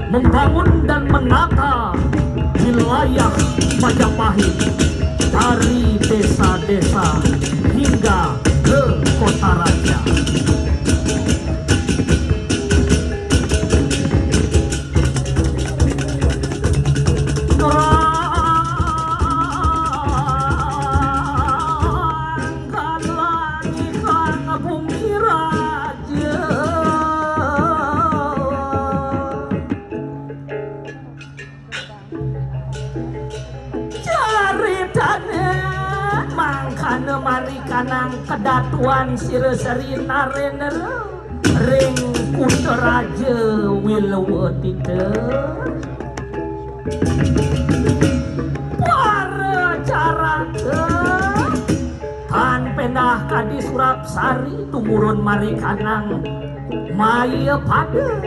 membangun dan menata wilayah Majapahit dari desa-desa hingga ke kota raja. Mari kanang kedatuan sire-seri narener ring kuda raja wilawati para cara han penah kadi Surapsari tumurun mari kanang maya pada